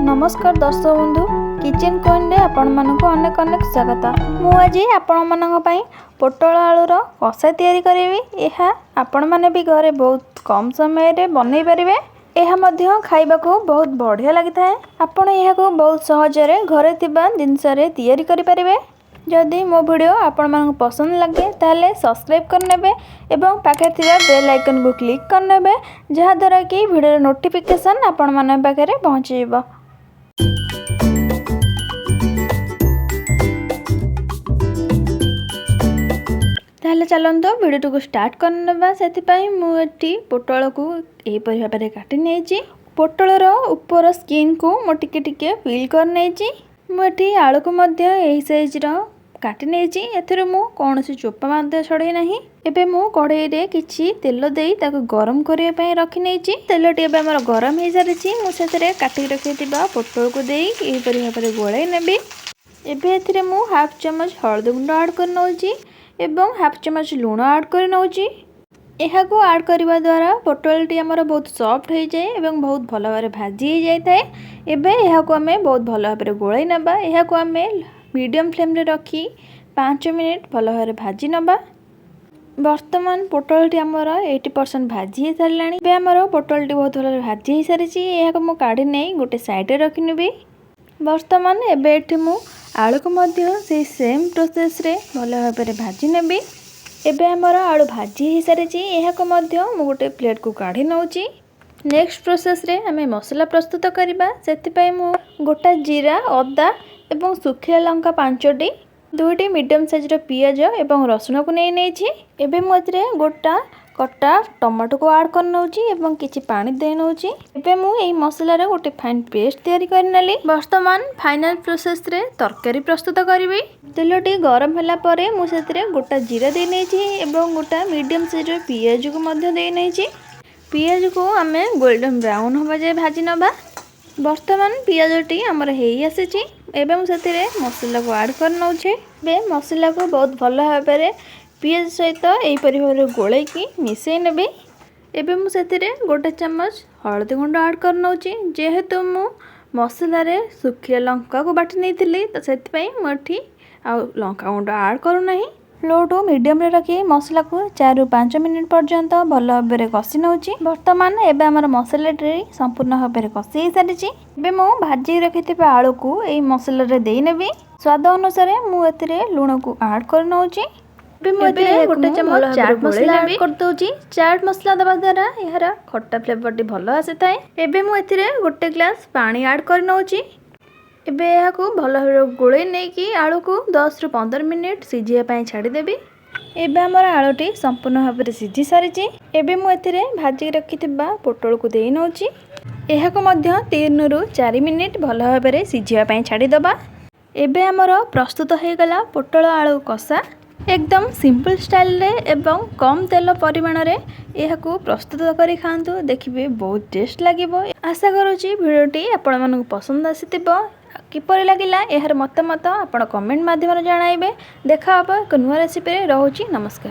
नमस्कार दर्शक बंधु किचन क्वीन रे आपण मानक अनेक अनेक स्वागत। मु आज आपण मानक पई पोटल आलूर कषा तैयारी करेबी। एहा आपण माने भी घरे बहुत कम समय रे बनै परिबे। एहा मध्य खाइबा को बहुत बढ़िया लागि थाए। आपण एहा को बहुत सहज रे घरे थिबा जिंस रे तैयारी करि परिबे। जदि मो वीडियो आपण मानक पसंद लगे ताले सब्सक्राइब कर नेबे एवं पाखे थिबा बेल आइकन को क्लिक कर नेबे, जहा द्वारा कि वीडियो नोटिफिकेशन आपण मानक पाखे रे पहुंची जेबो। ताहले चलंतो वीडियो को स्टार्ट करनेबा। सेति मुझे पोटल को यही भाव में काटी नहीं। पोटलर ऊपर स्किन को मु टिके टिके पील कर नहीं। मुझे आलू को यही साइज काटी नहीं। एथरे मु कौन सी चोपा मध्य छड़े नहीं। एबे मु कढ़ई रे किछि तेल देई ताको गरम करिया पई रखी नहीं। तेल टी हमर गरम हो सारी मुझे काटी रखिथिबा पोटल को देई एही भाव में गोलाई नेबी। एबे एथरे मु हाफ चम्मच हळदी गुंड ऐड कर नउची एवं हाफ चम्मच लूण ऐड कर नउची। एहा को ऐड करबा द्वारा पोटल टी हमर बहुत सॉफ्ट हो जाए एवं बहुत भल भाव भाजी हो जाए। एबे एहा को हमें बहुत भल भाव गोलाई नबा। एहा को हमें मीडियम फ्लेम रे रखी 5 मिनिट भल भाव भाजी नबा। वर्तमान पोटल टी हमर 80% भाजी हो सारलानी। एबे हमर पोटल टी बहुत भल भाजी हो सारी। एहा को मु काढी नै गोटे साइड रे रखी नेबी। वर्तमान एबे एठी मु आलू को मध्य से सेम प्रोसेस रे भल भाव में भाजी नेबी। एबे हमर आलू भाजी हो सारी। एहा को मध्य मु गोटे प्लेट को काढी नउची। नेक्स्ट प्रोसेस रे हमें मसला प्रस्तुत करबा। सेति पई मु गोटा जीरा, अदा एवं सुखिला लंका 5टी, 2टी मीडियम साइज रो पियाज एवं रसुण को नै नेछि। एबे मु एतरे गोटा कटा टमाटो को ऐड कर नउची एवं किछि पानी दे नउची। एबे मु एई मसला रे गोटे फाइन पेस्ट तैयारी कर नेली। वर्तमान फाइनल प्रोसेस रे तरकारी प्रस्तुत करिवि। तेलटी गरम होला परे मु सेतरे गोटा जीरा दे नेछि एवं गोटा मीडियम साइज रो पियाज को मध्य दे नेछि। पियाज को हमें गोल्डन ब्राउन होबा जे भाजी नबा। वर्तमान पियाजटी हमर हेई आसीछि। एबे मु सेतरे मसला को ऐड कर नउछि। एबे मसला को बहुत भल भाबे रे पियाज सहित एही परिवार गोलाई की मिसई नेबे। एबे मु सेतिरे गोटे चम्मच हळदी गुंड ऐड कर नउची। जेहेतु मु मसला रे सुखिया लंका को बाटी नेथिली तो सेति पई मठी आ लंका गुंड ऐड करू नाही। लो टू मीडियम रे रखी मसला को 4 ରୁ 5 मिनिट पर्यंत भल भाबे रे कसी नउची। वर्तमान एबे हमर मसला टे संपूर्ण भाबे रे कसी सारिची। एबे मु भाजी रखिथिबा आलू को एई मसला रे देई नेबी। स्वाद अनुसार मु एतिरे लूण को ऐड कर नउची। गोटे चम्मच चाट मसला ऐड कर दोची। चाट मसला दबा द्वारा यार खट्टा फ्लेवर टी भल आसे थाए। एबे मु एथिरे गोटे ग्लास पानी ऐड कर नउची। एबे या को भल भाव गोळे नै कि आलू को 10 ରୁ 15 मिनिट सिझिया पई छाडी देबी। एबे हमर आलूटी संपूर्ण भाव में सिझी सारी। एबे मु एथिरे भाजी रखिथिबा पोटल को देई नउची। एहा को मध्य 3 ରୁ 4 मिनिट भल भाव में सिझिया पई छाडी दबा। एबे हमर प्रस्तुत हो गला पोटल आलू कषा। एकदम सिंपल स्टाइल रे एवं कम तेल परिमाण रे यह को प्रस्तुत करी खांतु। देखिबे बहुत टेस्ट लागिबो। आशा करूची वीडियोटी आपण मानक पसंद आसीतिबो। किपरि लागिला एहर मतामत आपण कमेंट माध्यम रे जणाइबे। देखा अब एक नुवा रेसिपी रे। रहूची नमस्कार।